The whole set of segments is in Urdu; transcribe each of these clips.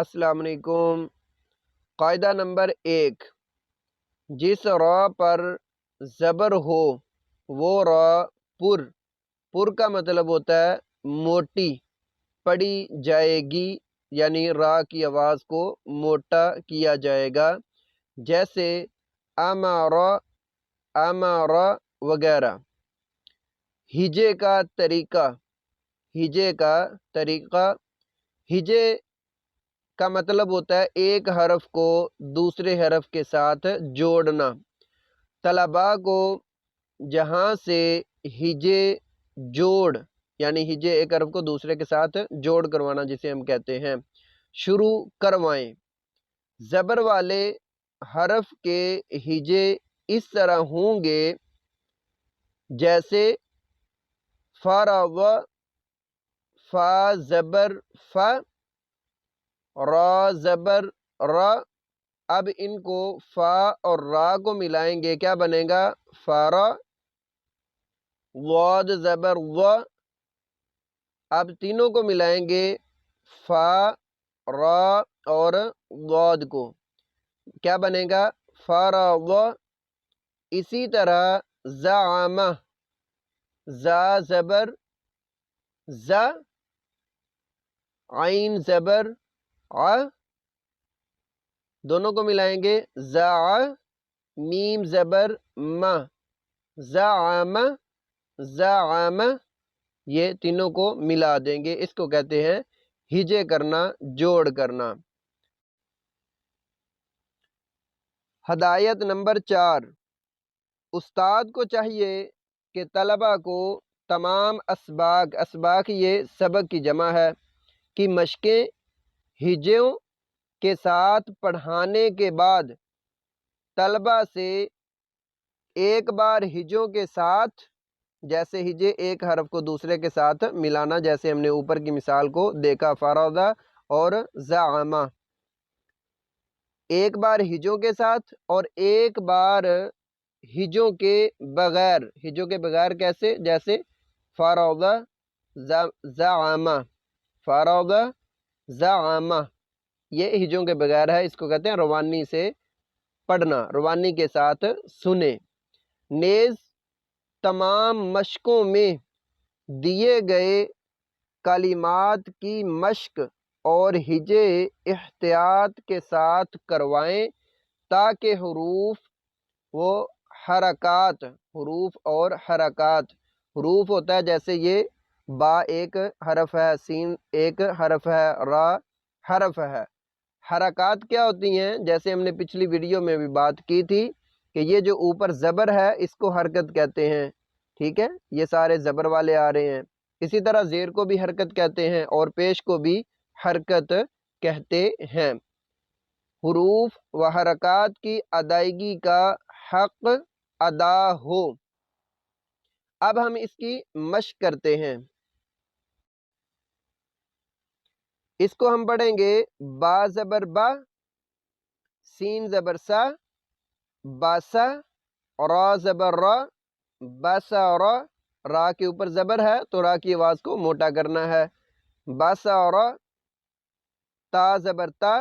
السلام علیکم۔ قاعدہ نمبر 1، جس را پر زبر ہو وہ را پر کا مطلب ہوتا ہے موٹی، پڑھی جائے گی، یعنی را کی آواز کو موٹا کیا جائے گا، جیسے امارا وغیرہ۔ ہجے کا طریقہ، ہجے کا مطلب ہوتا ہے ایک حرف کو دوسرے حرف کے ساتھ جوڑنا۔ طلباء کو جہاں سے ہجے جوڑ، یعنی ہجے ایک حرف کو دوسرے کے ساتھ جوڑ کروانا جسے ہم کہتے ہیں، شروع کروائیں۔ زبر والے حرف کے ہجے اس طرح ہوں گے جیسے فرض، فا زبر ف، را زبر را۔ اب ان کو فا اور را کو ملائیں گے، کیا بنے گا؟ فارا۔ واد زبر و، اب تینوں کو ملائیں گے، فا، را اور واد کو، کیا بنے گا؟ فارا و۔ اسی طرح زعامہ، زا زبر ز، عین زبر ع، دونوں کو ملائیں گے، زع، میم زبر م، زعم، زعم، یہ تینوں کو ملا دیں گے، اس کو کہتے ہیں ہجے کرنا، جوڑ کرنا۔ ہدایت نمبر 4، استاد کو چاہیے کہ طلباء کو تمام اسباق یہ سبق کی جمع ہے کی مشقیں ہجوں کے ساتھ پڑھانے کے بعد طلباء سے ایک بار ہجوں کے ساتھ، جیسے ہجے ایک حرف کو دوسرے کے ساتھ ملانا، جیسے ہم نے اوپر کی مثال کو دیکھا، فرض اور زعامہ، ایک بار ہجوں کے ساتھ اور ایک بار ہجوں کے بغیر۔ ہجوں کے بغیر کیسے؟ جیسے فرض زعامہ، فرض زعامہ، یہ ہجوں کے بغیر ہے، اس کو کہتے ہیں روانی سے پڑھنا، روانی کے ساتھ سنیں۔ نیز تمام مشقوں میں دیے گئے کلمات کی مشق اور ہجے احتیاط کے ساتھ کروائیں تاکہ حروف اور حروف ہوتا ہے، جیسے یہ با ایک حرف ہے، سین ایک حرف ہے، را حرف ہے۔ حرکات کیا ہوتی ہیں؟ جیسے ہم نے پچھلی ویڈیو میں بھی بات کی تھی کہ یہ جو اوپر زبر ہے اس کو حرکت کہتے ہیں، ٹھیک ہے، یہ سارے زبر والے آ رہے ہیں۔ اسی طرح زیر کو بھی حرکت کہتے ہیں اور پیش کو بھی حرکت کہتے ہیں۔ حروف و حرکات کی ادائیگی کا حق ادا ہو۔ اب ہم اس کی مشق کرتے ہیں۔ اس کو ہم پڑھیں گے، با زبر با، سین زبر سا، باسا، را زبر را، باسا را، را کے اوپر زبر ہے تو را کی آواز کو موٹا کرنا ہے، باسا را، تا زبر تا،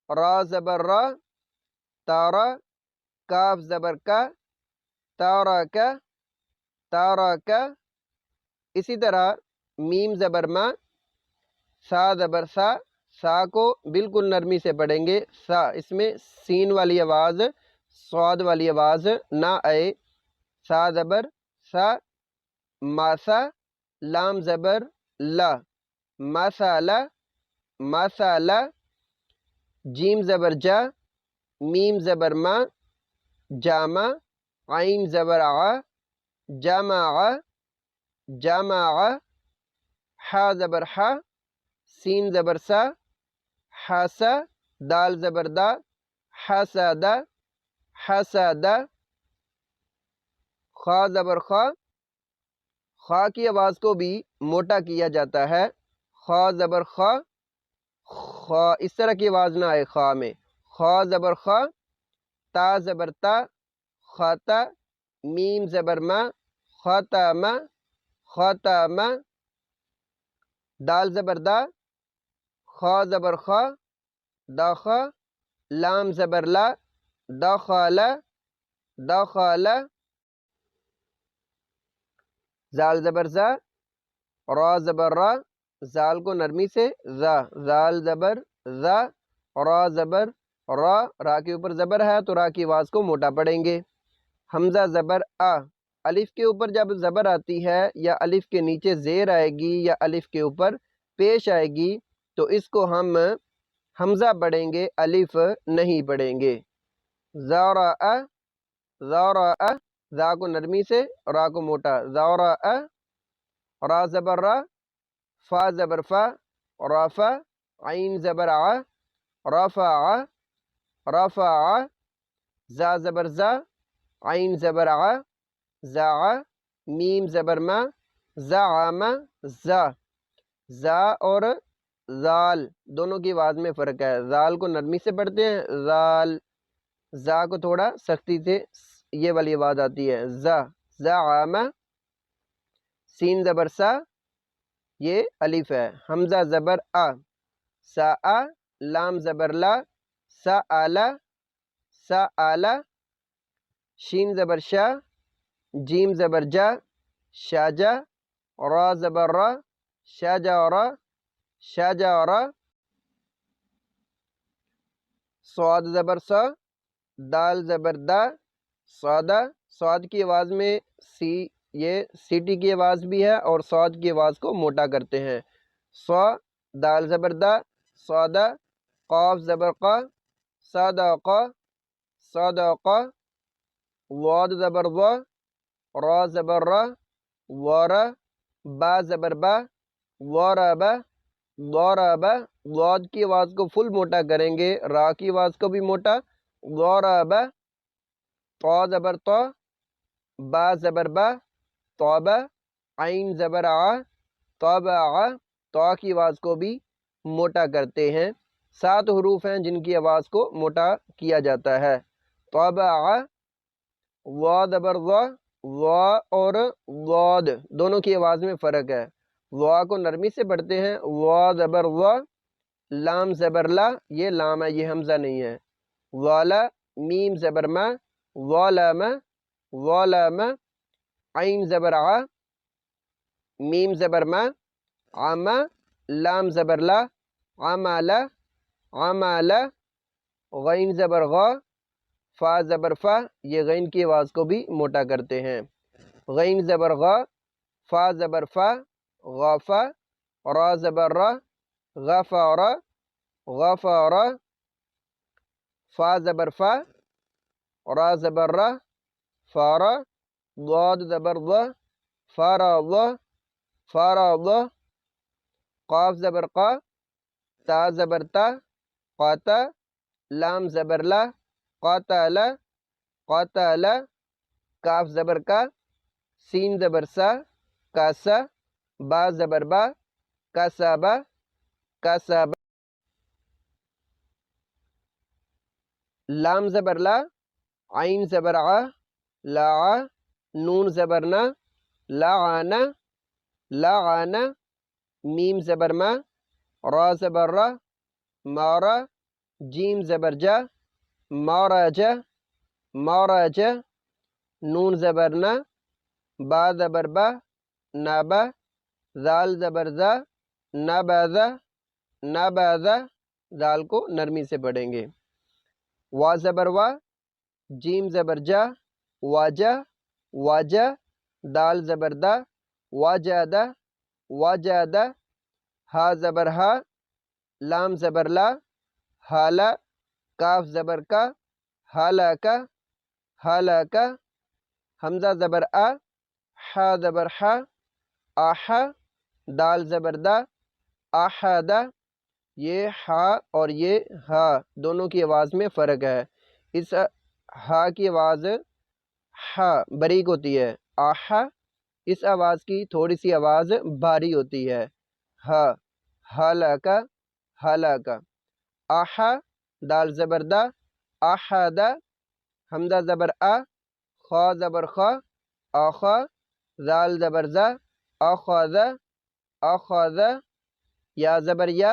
را زبر را، تارا، کاف زبر کا، تارا کا، تارا کا۔ اسی طرح میم زبر ما، سا زبر سا، سا کو بالکل نرمی سے پڑھیں گے، سا، اس میں سین والی آواز، صاد والی آواز نہ آئے، سا زبر سا، ماسا، لام زبر لا، مسالا، مسالا، جیم زبر جا، میم زبر ما، جامع، عین زبر ع، جمع، جمع، حا زبر حا، سین زبر سا، حاسا، دال زبر دا، حسدا، حسدا، خا زبر خا، خا کی آواز کو بھی موٹا کیا جاتا ہے، خا زبر خا، خا، اس طرح کی آواز نہ آئے خا میں، خا زبر خا، تا زبر تا، خاتا، میم زبر ما، خاتما، خاتما، دال زبر دا، خا زبر خا دخ، لام زبر لا دخل دخل، زال زبر زا را زبر را، زال کو نرمی سے زا، زال زبر زا، را زبر را، را کے اوپر زبر ہے تو را کی آواز کو موٹا پڑھیں گے۔ حمزہ زبر آ، الف کے اوپر جب زبر آتی ہے یا الف کے نیچے زیر آئے گی یا الف کے اوپر پیش آئے گی تو اس کو ہم حمزہ پڑھیں گے، الف نہیں پڑھیں گے۔ زارا زارا، زا کو نرمی سے، را کو موٹا، زارا، را زبر را، فا زبر فا رافا، عین زبر ع رفع رفع، زا زبر زا عین زبر ع زع، میم زبر ما زعم زا، زا اور زال دونوں کی آواز میں فرق ہے، زال کو نرمی سے پڑھتے ہیں، زال، زا کو تھوڑا سختی سے یہ والی آواز آتی ہے، زا، زعم، سین زبر سا، یہ الف ہے، حمزہ زبر آ، سا آ، لام زبر لا، سا آلا سا آلا، شین زبر شا، جیم زبر جا، شاجا، را زبر را، شاجا را شاجا را، صاد زبر سا، دال زبر دا، سودا، صاد کی آواز میں یہ سیٹی کی آواز بھی ہے اور صاد کی آواز کو موٹا کرتے ہیں، سو، دال زبر دا، سودا، قاف زبر قا، صدقا صدقا، واد زبر وا، را زبر را، وارا، با زبر با، واربا ضربا، واد کی آواز کو فل موٹا کریں گے، را کی آواز کو بھی موٹا، ضربا، طا زبر طا، با زبر با، طابا، عین زبر ع طابع، طا کی آواز کو بھی موٹا کرتے ہیں، 7 حروف ہیں جن کی آواز کو موٹا کیا جاتا ہے، طابع، وا زبر وا، وا اور واد دونوں کی آواز میں فرق ہے، وا کو نرمی سے پڑھتے ہیں، وا زبر وا، لام زبر لا، یہ لام ہے، یہ حمزہ نہیں ہے، والا، میم زبر ما، والم والم، عین زبر ع، میم زبر ما، عما، لام زبر لا، عملا عملا، غین زبر غا، فا زبر فا، یہ غین کی آواز کو بھی موٹا کرتے ہیں، غین زبر غا، فا زبر فا، غافا، را زبر را، غفارا غفارا، فا زبر فا، را زبر را، فارا، ضاد زبر ضا، فارضا فارضا، قاف زبر قا، تا زبر تا، قاتا، لام زبر لا، قاتلا قاتلا، کاف زبر کا، سین زبر سا، کاسا، با زبر با، کاسابا کاسابا، لام زبر لا، عین زبر ع لاع، نون زبر نا، لعنا لعنا، میم زبر ما، را زبر را، مارا، جیم زبر جا، ماراجا ماراجا، نون زبر نا، با زبر با، نابا، زال زبر زا، نبذا نبذا، زال کو نرمی سے پڑھیں گے، وا زبر وا، جیم زبر جا، واجا واجا، دال زبر دا، واجادا واجادا، ہا زبر ہا، لام زبر لا، حالا، کاف زبر کا، حالاکا حالاکا، حمزہ زبر آ، حا زبر حا، آحا، دال زبر دا، آحادا، یہ ہا اور یہ ہا دونوں کی آواز میں فرق ہے، اس ہا کی آواز ہا باریک ہوتی ہے، آحا، اس آواز کی تھوڑی سی آواز بھاری ہوتی ہے، ہا، حالاکا حالاکا، آحا، دال زبر دا، آحادا، حمزہ زبر آ، خا زبر خا، آخا، زال زبر زا، آخاذا آخاذا، یا زبر یا،